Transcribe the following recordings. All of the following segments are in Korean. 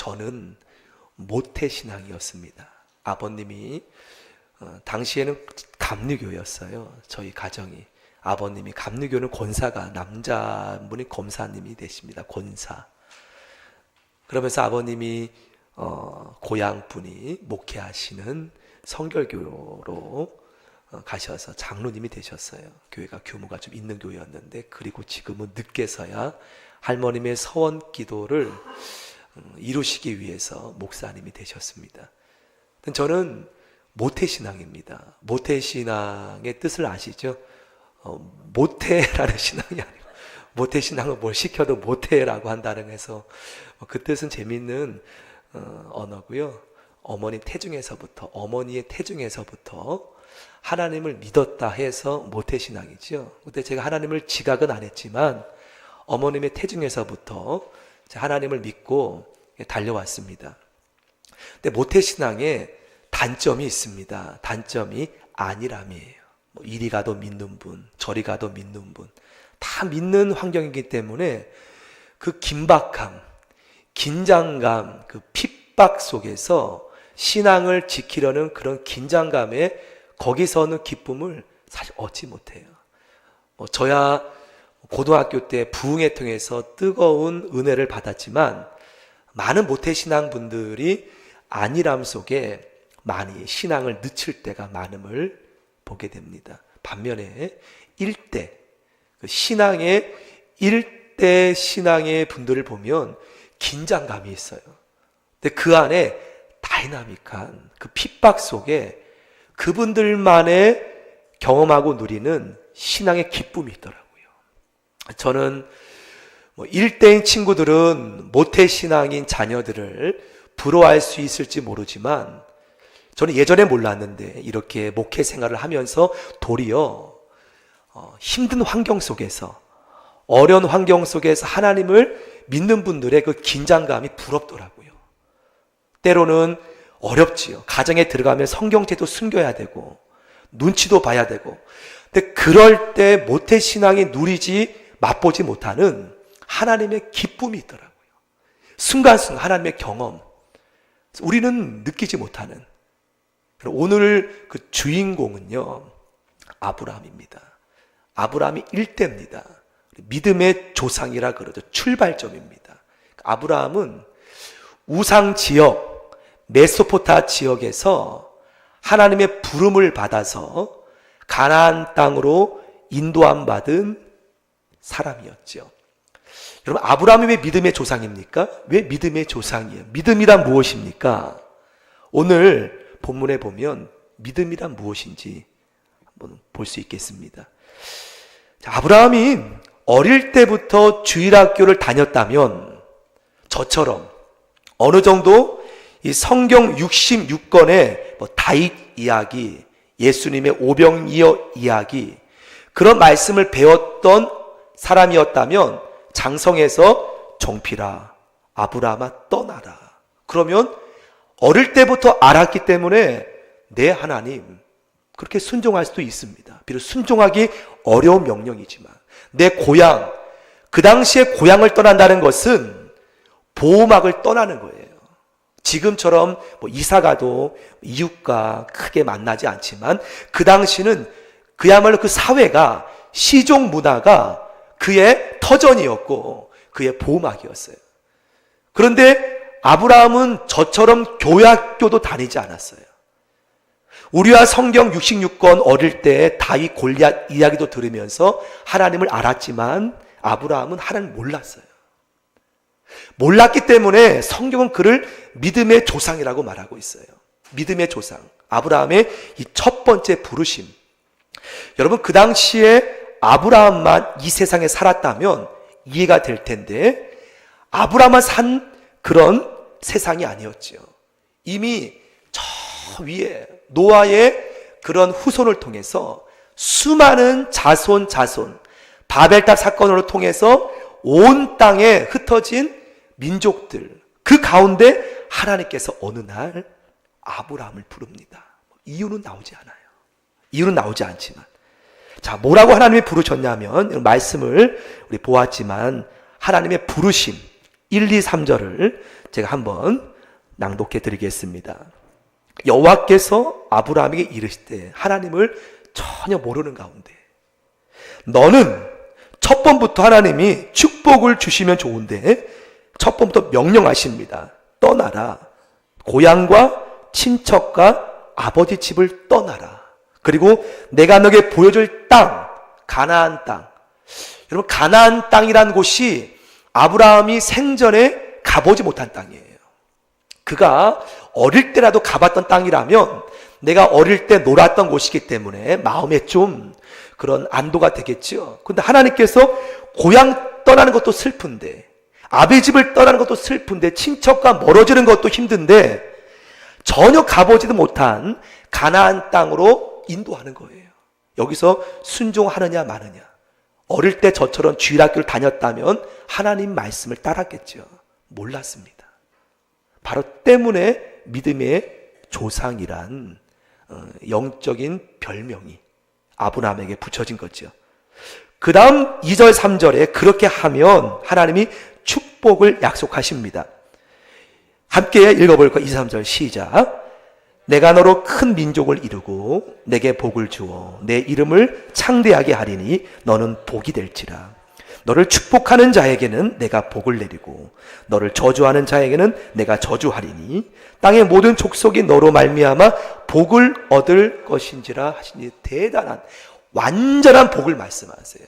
저는 모태신앙이었습니다. 아버님이 당시에는 감리교였어요. 저희 가정이. 아버님이 감리교는 권사가, 남자분이 검사님이 되십니다. 권사. 그러면서 아버님이 고향분이 목회하시는 성결교로 가셔서 장로님이 되셨어요. 교회가 규모가 좀 있는 교회였는데, 그리고 지금은 늦게서야 할머님의 서원 기도를 이루시기 위해서 목사님이 되셨습니다. 저는 모태신앙입니다. 모태신앙의 뜻을 아시죠? 모태라는 신앙이 아니고, 모태신앙은 뭘 시켜도 모태라고 한다는 해서 그 뜻은 재밌는 언어고요. 어머니의 태중에서부터 하나님을 믿었다 해서 모태신앙이죠. 근데 제가 하나님을 지각은 안 했지만 어머님의 태중에서부터 하나님을 믿고 달려왔습니다. 근데 모태신앙에 단점이 있습니다. 단점이 안일함이에요. 이리 가도 믿는 분, 저리 가도 믿는 분, 다 믿는 환경이기 때문에 그 긴박함, 긴장감, 그 핍박 속에서 신앙을 지키려는 그런 긴장감에 거기서는 기쁨을 사실 얻지 못해요. 저야 고등학교 때 부흥회 통해서 뜨거운 은혜를 받았지만 많은 모태신앙 분들이 안일함 속에 많이 신앙을 늦출 때가 많음을 보게 됩니다. 반면에 신앙의 일대 신앙의 분들을 보면 긴장감이 있어요. 근데 그 안에 다이나믹한 그 핍박 속에 그분들만의 경험하고 누리는 신앙의 기쁨이 있더라고요. 저는 일대인 친구들은 모태신앙인 자녀들을 부러워할 수 있을지 모르지만, 저는 예전에 몰랐는데 이렇게 목회 생활을 하면서 도리어 힘든 환경 속에서, 어려운 환경 속에서 하나님을 믿는 분들의 그 긴장감이 부럽더라고요. 때로는 어렵지요. 가정에 들어가면 성경책도 숨겨야 되고 눈치도 봐야 되고. 근데 그럴 때 모태신앙이 맛보지 못하는 하나님의 기쁨이 있더라고요. 순간순간 하나님의 경험, 우리는 느끼지 못하는. 오늘 그 주인공은요, 아브라함입니다. 아브라함이 일대입니다. 믿음의 조상이라 그러죠. 출발점입니다. 아브라함은 우상 지역, 메소포타 지역에서 하나님의 부름을 받아서 가나안 땅으로 인도함 받은 사람이었죠. 여러분, 아브라함이 왜 믿음의 조상입니까? 왜 믿음의 조상이에요? 믿음이란 무엇입니까? 오늘 본문에 보면 믿음이란 무엇인지 한번 볼 수 있겠습니다. 자, 아브라함이 어릴 때부터 주일학교를 다녔다면 저처럼 어느 정도 이 성경 66권의 다윗 이야기, 예수님의 오병이어 이야기, 그런 말씀을 배웠던 사람이었다면 장성에서 종필아, 아브라함아 떠나라. 그러면 어릴 때부터 알았기 때문에 내 하나님, 그렇게 순종할 수도 있습니다. 비록 순종하기 어려운 명령이지만 내 고향, 그 당시에 고향을 떠난다는 것은 보호막을 떠나는 거예요. 지금처럼 이사가도 이웃과 크게 만나지 않지만 그 당시는 그야말로 그 사회가, 시종 문화가 그의 터전이었고 그의 보호막이었어요. 그런데 아브라함은 저처럼 교회학교도 다니지 않았어요. 우리와 성경 66권 어릴 때 다윗 골리앗 이야기도 들으면서 하나님을 알았지만 아브라함은 하나님을 몰랐어요. 몰랐기 때문에 성경은 그를 믿음의 조상이라고 말하고 있어요. 믿음의 조상, 아브라함의 이 첫 번째 부르심. 여러분, 그 당시에 아브라함만 이 세상에 살았다면 이해가 될 텐데 아브라함만 산 그런 세상이 아니었죠. 이미 저 위에 노아의 그런 후손을 통해서 수많은 자손 바벨탑 사건으로 통해서 온 땅에 흩어진 민족들, 그 가운데 하나님께서 어느 날 아브라함을 부릅니다. 이유는 나오지 않아요. 이유는 나오지 않지만, 자, 뭐라고 하나님이 부르셨냐면, 말씀을 우리 보았지만 하나님의 부르심, 1, 2, 3절을 제가 한번 낭독해 드리겠습니다. 여호와께서 아브라함에게 이르시되, 하나님을 전혀 모르는 가운데 너는 첫 번부터 하나님이 축복을 주시면 좋은데 첫 번부터 명령하십니다. 떠나라. 고향과 친척과 아버지 집을 떠나라. 그리고 내가 너에게 보여줄 땅, 가나안 땅. 여러분, 가나안 땅이란 곳이 아브라함이 생전에 가보지 못한 땅이에요. 그가 어릴 때라도 가봤던 땅이라면 내가 어릴 때 놀았던 곳이기 때문에 마음에 좀 그런 안도가 되겠죠. 그런데 하나님께서 고향 떠나는 것도 슬픈데, 아버지 집을 떠나는 것도 슬픈데, 친척과 멀어지는 것도 힘든데 전혀 가보지도 못한 가나안 땅으로 인도하는 거예요. 여기서 순종하느냐 마느냐. 어릴 때 저처럼 주일학교를 다녔다면 하나님 말씀을 따랐겠죠. 몰랐습니다. 바로 때문에 믿음의 조상이란 영적인 별명이 아브라함에게 붙여진 거죠. 그 다음 2절 3절에 그렇게 하면 하나님이 축복을 약속하십니다. 함께 읽어볼까요? 2, 3절 시작. 내가 너로 큰 민족을 이루고 내게 복을 주어 내 이름을 창대하게 하리니 너는 복이 될지라. 너를 축복하는 자에게는 내가 복을 내리고 너를 저주하는 자에게는 내가 저주하리니 땅의 모든 족속이 너로 말미암아 복을 얻을 것인지라 하시니, 대단한 완전한 복을 말씀하세요.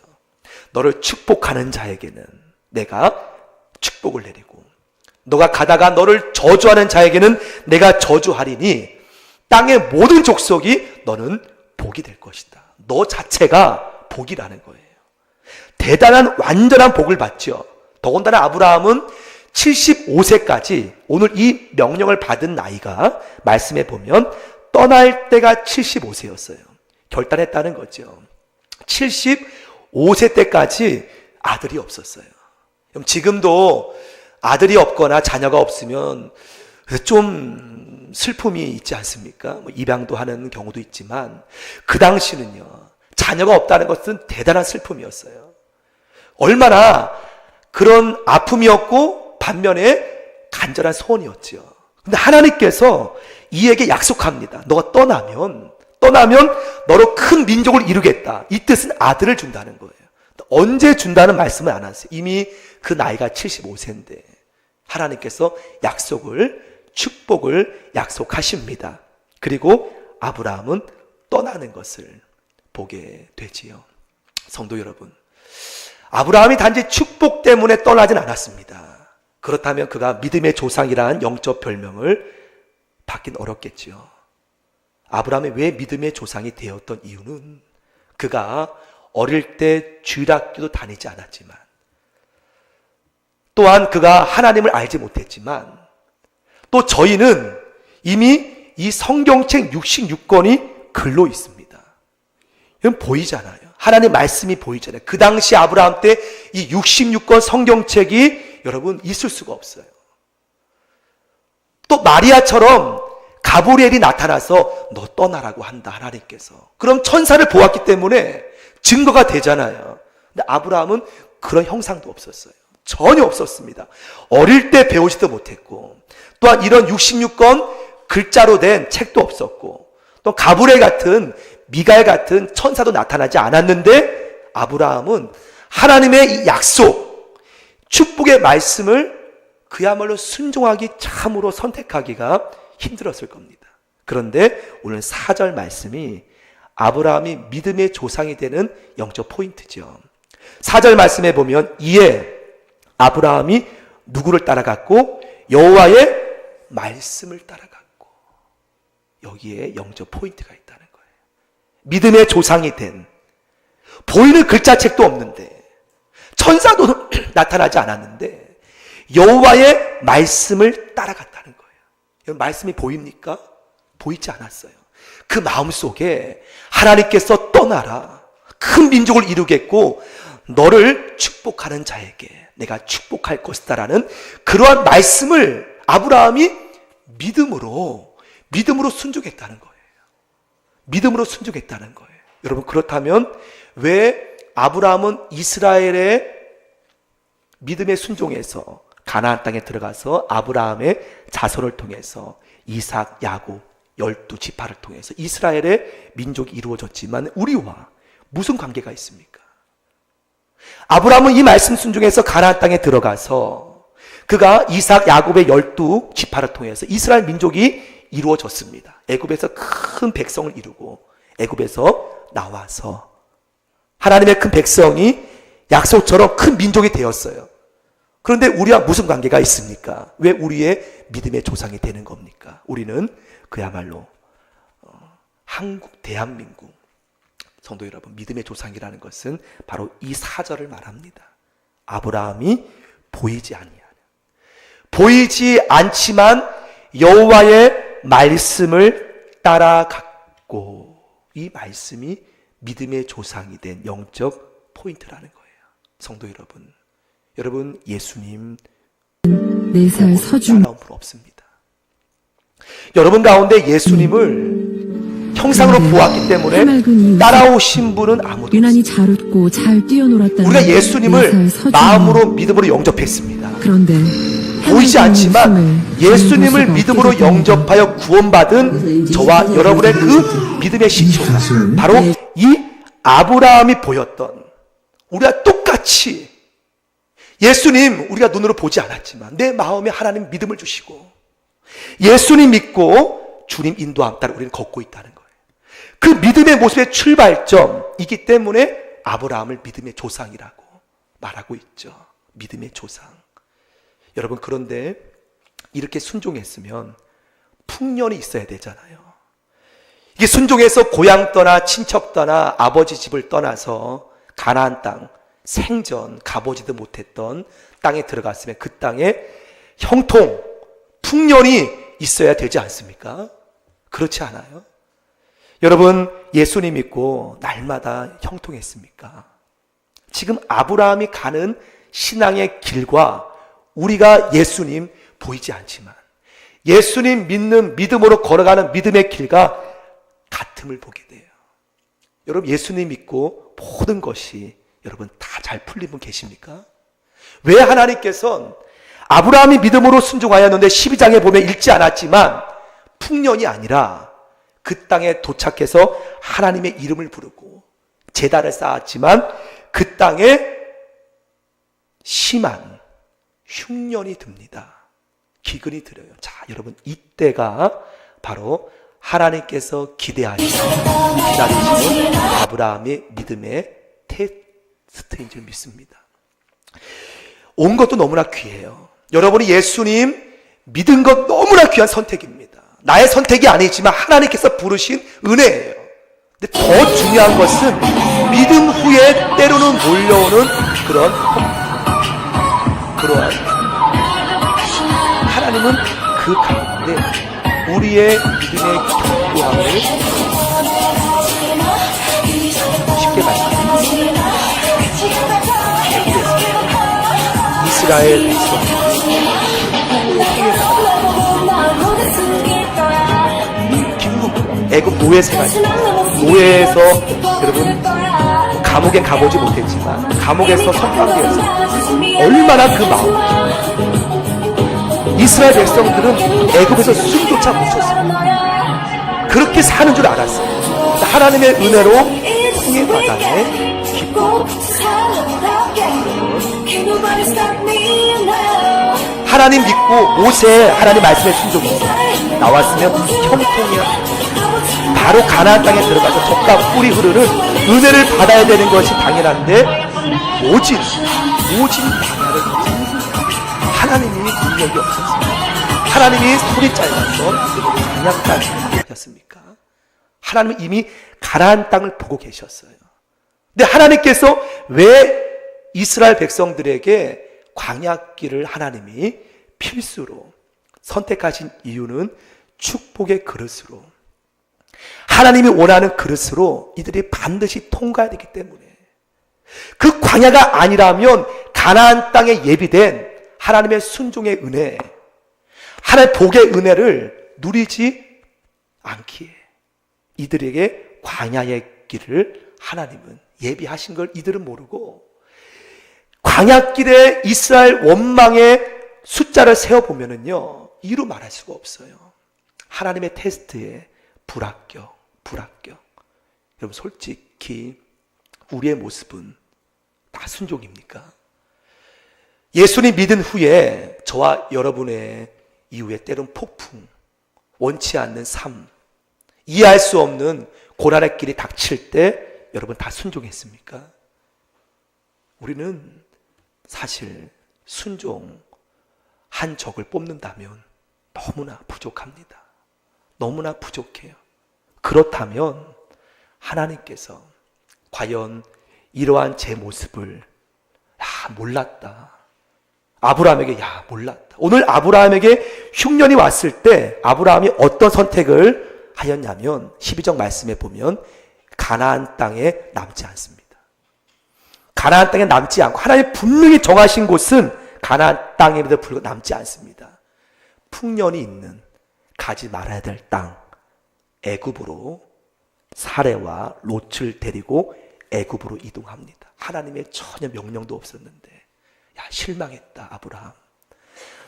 너를 축복하는 자에게는 내가 축복을 내리고 너가 가다가 너를 저주하는 자에게는 내가 저주하리니 땅의 모든 족속이 너는 복이 될 것이다. 너 자체가 복이라는 거예요. 대단한 완전한 복을 받죠. 더군다나 아브라함은 75세까지, 오늘 이 명령을 받은 나이가 말씀에 보면 떠날 때가 75세였어요. 결단했다는 거죠. 75세 때까지 아들이 없었어요. 그럼 지금도 아들이 없거나 자녀가 없으면 좀 슬픔이 있지 않습니까? 입양도 하는 경우도 있지만 그 당시는요, 자녀가 없다는 것은 대단한 슬픔이었어요. 얼마나 그런 아픔이었고 반면에 간절한 소원이었죠. 근데 하나님께서 이에게 약속합니다. 너가 떠나면 너로 큰 민족을 이루겠다. 이 뜻은 아들을 준다는 거예요. 언제 준다는 말씀을 안 하세요. 이미 그 나이가 75세인데 하나님께서 축복을 약속하십니다. 그리고 아브라함은 떠나는 것을 보게 되지요. 성도 여러분, 아브라함이 단지 축복 때문에 떠나진 않았습니다. 그렇다면 그가 믿음의 조상이라는 영적 별명을 받긴 어렵겠지요. 아브라함이 왜 믿음의 조상이 되었던 이유는 그가 어릴 때 주일학교도 다니지 않았지만, 또한 그가 하나님을 알지 못했지만, 또 저희는 이미 이 성경책 66권이 글로 있습니다. 이건 보이잖아요. 하나님의 말씀이 보이잖아요. 그 당시 아브라함 때 이 66권 성경책이 여러분 있을 수가 없어요. 또 마리아처럼 가브리엘이 나타나서 너 떠나라고 한다, 하나님께서. 그럼 천사를 보았기 때문에 증거가 되잖아요. 근데 아브라함은 그런 형상도 없었어요. 전혀 없었습니다. 어릴 때 배우지도 못했고, 또한 이런 66권 글자로 된 책도 없었고, 또 가브리엘 같은, 미가엘 같은 천사도 나타나지 않았는데 아브라함은 하나님의 이 약속, 축복의 말씀을 그야말로 순종하기, 참으로 선택하기가 힘들었을 겁니다. 그런데 오늘 4절 말씀이 아브라함이 믿음의 조상이 되는 영적 포인트죠. 4절 말씀에 보면 이에 아브라함이 누구를 따라갔고 여호와의 말씀을 따라갔고, 여기에 영적 포인트가 있다는 거예요. 믿음의 조상이 된, 보이는 글자책도 없는데 천사도 나타나지 않았는데 여호와의 말씀을 따라갔다는 거예요. 말씀이 보입니까? 보이지 않았어요. 그 마음속에 하나님께서 떠나라, 큰 민족을 이루겠고 너를 축복하는 자에게 내가 축복할 것이다라는 그러한 말씀을 아브라함이 믿음으로 순종했다는 거예요. 믿음으로 순종했다는 거예요. 여러분, 그렇다면 왜 아브라함은 이스라엘의 믿음의 순종에서 가나안 땅에 들어가서 아브라함의 자손을 통해서 이삭, 야곱 12지파를 통해서 이스라엘의 민족이 이루어졌지만 우리와 무슨 관계가 있습니까? 아브라함은 이 말씀 순종해서 가나안 땅에 들어가서 그가 이삭, 야곱의 12지파를 통해서 이스라엘 민족이 이루어졌습니다. 애굽에서 큰 백성을 이루고 애굽에서 나와서 하나님의 큰 백성이 약속처럼 큰 민족이 되었어요. 그런데 우리와 무슨 관계가 있습니까? 왜 우리의 믿음의 조상이 되는 겁니까? 우리는 그야말로 한국, 대한민국 성도 여러분, 믿음의 조상이라는 것은 바로 이 4절을 말합니다. 아브라함이 보이지 아니하냐. 보이지 않지만 여호와의 말씀을 따라갔고, 이 말씀이 믿음의 조상이 된 영적 포인트라는 거예요. 성도 여러분, 여러분 예수님 4살 서준 따라온 분 없습니다. 여러분 가운데 예수님을 형상으로 보았기 때문에 따라오신 분은 아무도 유난히 없습니다. 잘 웃고 잘 뛰어놀았다는 우리가 예수님을 4살 서준. 마음으로 믿음으로 영접했습니다. 그런데 보이지 않지만 예수님을 주님 믿음으로 모습을 영접하여 구원받은 저와 여러분의 그 믿음의 시초가 바로 이 아브라함이 보였던, 우리가 똑같이 예수님 우리가 눈으로 보지 않았지만 내 마음에 하나님 믿음을 주시고 예수님 믿고 주님 인도함 따라 우리는 걷고 있다는 거예요. 그 믿음의 모습의 출발점이기 때문에 아브라함을 믿음의 조상이라고 말하고 있죠. 믿음의 조상. 여러분, 그런데 이렇게 순종했으면 풍년이 있어야 되잖아요. 이게 순종해서 고향 떠나 친척 떠나 아버지 집을 떠나서 가나안 땅, 생전 가보지도 못했던 땅에 들어갔으면 그 땅에 형통, 풍년이 있어야 되지 않습니까? 그렇지 않아요? 여러분, 예수님 믿고 날마다 형통했습니까? 지금 아브라함이 가는 신앙의 길과 우리가 예수님 보이지 않지만 예수님 믿는 믿음으로 걸어가는 믿음의 길과 같음을 보게 돼요. 여러분, 예수님 믿고 모든 것이 여러분 다 잘 풀린 분 계십니까? 왜 하나님께서는 아브라함이 믿음으로 순종하였는데 12장에 보면 읽지 않았지만 풍년이 아니라 그 땅에 도착해서 하나님의 이름을 부르고 제단을 쌓았지만 그 땅에 심한 흉년이 듭니다. 기근이 들어요. 자, 여러분, 이때가 바로 하나님께서 기다리시는 아브라함의 믿음의 테스트인 줄 믿습니다. 온 것도 너무나 귀해요. 여러분이 예수님 믿은 것 너무나 귀한 선택입니다. 나의 선택이 아니지만 하나님께서 부르신 은혜예요. 근데 더 중요한 것은 믿음 후에 때로는 몰려오는 그러한 하나님은 그 가운데 우리의 믿음의 견고함을 쉽게 말씀드립니다. 이스라엘 백성들이 애굽 노예 생활입니다. 노예에서 여러분 감옥에 가보지 못했지만 감옥에서 석방되어서 얼마나 그 마음, 이스라엘 백성들은 애굽에서 숨조차 못 쉬었습니다. 그렇게 사는 줄 알았어요. 하나님의 은혜로 홍해 바다에 기쁘고 하나님 믿고 모세 하나님 말씀에 순종해서 나왔으면 형통이야. 바로 가나안 땅에 들어가서 젖과 꿀이 흐르는 은혜를 받아야 되는 것이 당연한데 모진 방해를 하나님이 능력이 없었습니다. 하나님이 소리 짧아서 강약한 하셨습니까? 하나님은 이미 가나안 땅을 보고 계셨어요. 근데 하나님께서 왜 이스라엘 백성들에게 광야길을 하나님이 필수로 선택하신 이유는 축복의 그릇으로, 하나님이 원하는 그릇으로 이들이 반드시 통과해야 되기 때문에, 그 광야가 아니라면 가나안 땅에 예비된 하나님의 순종의 은혜, 하나님의 복의 은혜를 누리지 않기에 이들에게 광야의 길을 하나님은 예비하신 걸 이들은 모르고 광야길에 이스라엘 원망의 숫자를 세어보면은요, 이루 말할 수가 없어요. 하나님의 테스트에 불합격. 여러분, 솔직히 우리의 모습은 다 순종입니까? 예수님 믿은 후에 저와 여러분의 이후에 때론 폭풍, 원치 않는 삶, 이해할 수 없는 고난의 길이 닥칠 때 여러분 다 순종했습니까? 우리는 사실 순종 한 적을 뽑는다면 너무나 부족합니다. 너무나 부족해요. 그렇다면 하나님께서 과연 이러한 제 모습을 몰랐다. 아브라함에게 몰랐다. 오늘 아브라함에게 흉년이 왔을 때 아브라함이 어떤 선택을 하였냐면 12절 말씀에 보면 가나안 땅에 남지 않습니다. 가나안 땅에 남지 않고 하나님이 분명히 정하신 곳은 가나안 땅임에도 불구하고 남지 않습니다. 풍년이 있는 가지 말아야 될 땅 애굽으로 사레와 롯을 데리고 애굽으로 이동합니다. 하나님의 전혀 명령도 없었는데 실망했다 아브라함.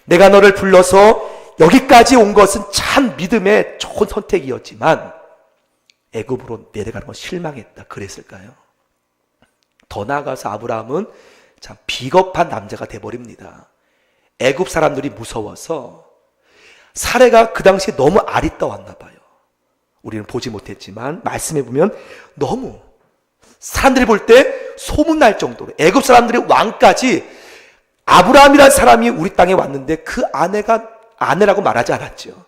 내가 너를 불러서 여기까지 온 것은 참 믿음의 좋은 선택이었지만 애굽으로 내려가는 건 실망했다. 그랬을까요? 더 나아가서 아브라함은 참 비겁한 남자가 돼버립니다. 애굽 사람들이 무서워서 사레가 그 당시에 너무 아리따웠나 봐요. 우리는 보지 못했지만 말씀해 보면 너무 사람들이 볼 때 소문날 정도로 애굽 사람들의 왕까지 아브라함이라는 사람이 우리 땅에 왔는데 그 아내가 아내라고 말하지 않았죠.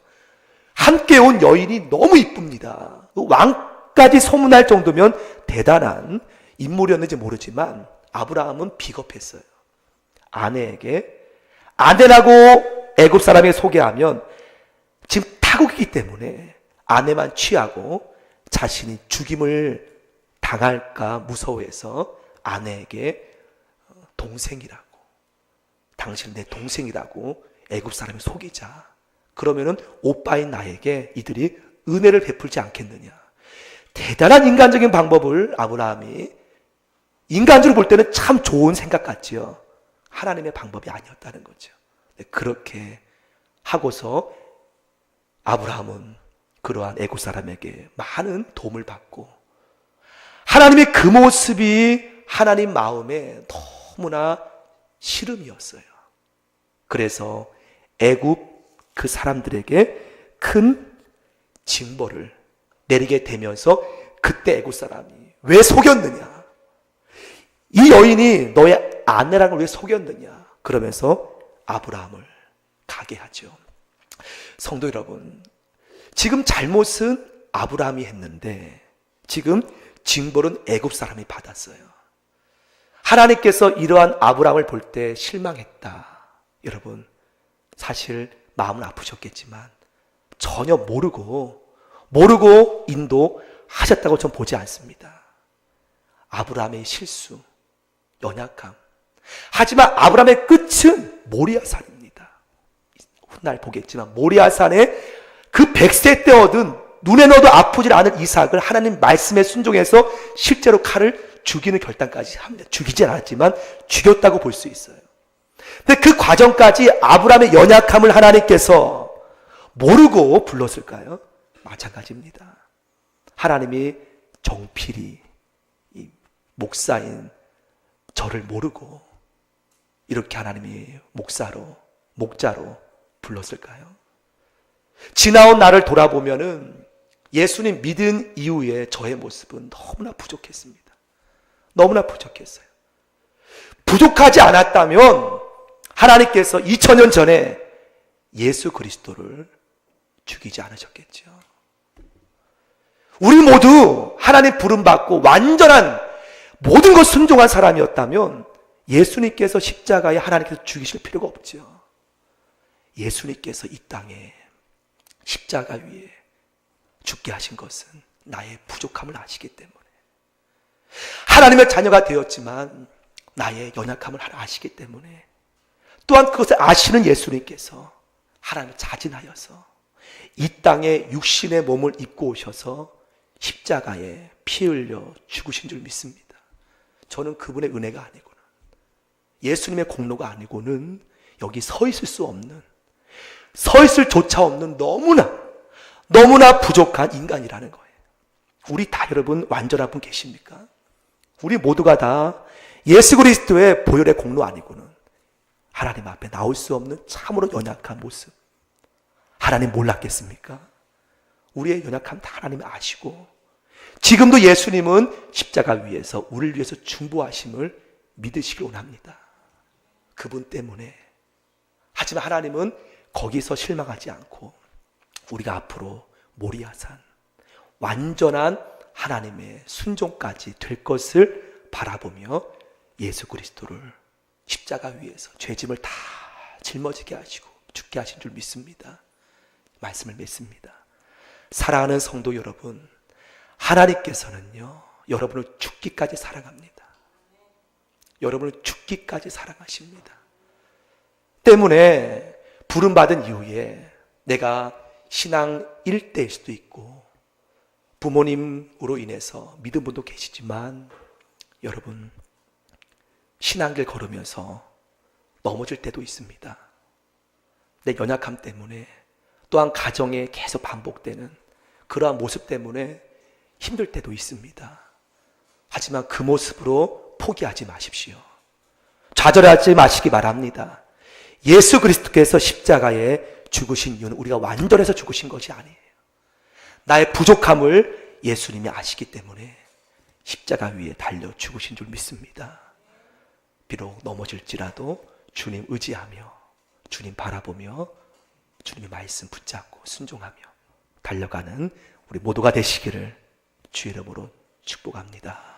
함께 온 여인이 너무 이쁩니다. 왕까지 소문날 정도면 대단한 인물이었는지 모르지만 아브라함은 비겁했어요. 아내에게 아내라고 애굽 사람에게 소개하면 지금 타국이기 때문에 아내만 취하고 자신이 죽임을 당할까 무서워해서 아내에게 동생이라고, 당신 내 동생이라고 애굽 사람이 속이자. 그러면은 오빠인 나에게 이들이 은혜를 베풀지 않겠느냐. 대단한 인간적인 방법을 아브라함이 인간적으로 볼 때는 참 좋은 생각 같지요. 하나님의 방법이 아니었다는 거죠. 그렇게 하고서 아브라함은 그러한 애굽 사람에게 많은 도움을 받고 하나님의 그 모습이 하나님 마음에 너무나 시름이었어요. 그래서 애굽 그 사람들에게 큰 징벌을 내리게 되면서 그때 애굽 사람이 왜 속였느냐? 이 여인이 너의 아내라는 걸 왜 속였느냐? 그러면서 아브라함을 가게 하죠. 성도 여러분, 지금 잘못은 아브라함이 했는데 지금 징벌은 애굽 사람이 받았어요. 하나님께서 이러한 아브라함을 볼 때 실망했다. 여러분, 사실 마음은 아프셨겠지만 전혀 모르고 인도하셨다고 전 보지 않습니다. 아브라함의 실수, 연약함. 하지만 아브라함의 끝은 모리아산입니다. 훗날 보겠지만 모리아산에 그 100세 때 얻은 눈에 넣어도 아프지 않은 이삭을 하나님 말씀에 순종해서 실제로 칼을 죽이는 결단까지 합니다. 죽이진 않았지만 죽였다고 볼 수 있어요. 근데 그 과정까지 아브라함의 연약함을 하나님께서 모르고 불렀을까요? 마찬가지입니다. 하나님이 정필이 이 목사인 저를 모르고 이렇게 하나님이 목자로 불렀을까요? 지나온 나를 돌아보면은 예수님 믿은 이후에 저의 모습은 너무나 부족했습니다. 너무나 부족했어요. 부족하지 않았다면 하나님께서 2000년 전에 예수 그리스도를 죽이지 않으셨겠죠. 우리 모두 하나님 부름받고 완전한 모든 것 순종한 사람이었다면 예수님께서 십자가에 하나님께서 죽이실 필요가 없죠. 예수님께서 이 땅에 십자가 위에 죽게 하신 것은 나의 부족함을 아시기 때문에, 하나님의 자녀가 되었지만 나의 연약함을 아시기 때문에, 또한 그것을 아시는 예수님께서 하나님을 자진하여서 이 땅에 육신의 몸을 입고 오셔서 십자가에 피 흘려 죽으신 줄 믿습니다. 저는 그분의 은혜가 아니고는, 예수님의 공로가 아니고는 여기 서 있을 수 없는, 서 있을 조차 없는 너무나 부족한 인간이라는 거예요. 우리 다 여러분 완전한 분 계십니까? 우리 모두가 다 예수 그리스도의 보혈의 공로 아니고는 하나님 앞에 나올 수 없는 참으로 연약한 모습. 하나님 몰랐겠습니까? 우리의 연약함 다 하나님이 아시고 지금도 예수님은 십자가 위에서 우리를 위해서 중보하심을 믿으시길 원합니다. 그분 때문에. 하지만 하나님은 거기서 실망하지 않고 우리가 앞으로 모리아산 완전한 하나님의 순종까지 될 것을 바라보며 예수 그리스도를 십자가 위에서 죄짐을 다 짊어지게 하시고 죽게 하신 줄 믿습니다. 말씀을 맺습니다. 사랑하는 성도 여러분, 하나님께서는요, 여러분을 죽기까지 사랑합니다. 여러분을 죽기까지 사랑하십니다. 때문에 부름받은 이후에 내가 신앙 일대일 수도 있고 부모님으로 인해서 믿은 분도 계시지만 여러분 신앙길 걸으면서 넘어질 때도 있습니다. 내 연약함 때문에 또한 가정에 계속 반복되는 그러한 모습 때문에 힘들 때도 있습니다. 하지만 그 모습으로 포기하지 마십시오. 좌절하지 마시기 바랍니다. 예수 그리스도께서 십자가에 죽으신 이유는 우리가 완전해서 죽으신 것이 아니에요. 나의 부족함을 예수님이 아시기 때문에 십자가 위에 달려 죽으신 줄 믿습니다. 비록 넘어질지라도 주님 의지하며 주님 바라보며 주님의 말씀 붙잡고 순종하며 달려가는 우리 모두가 되시기를 주의 이름으로 축복합니다.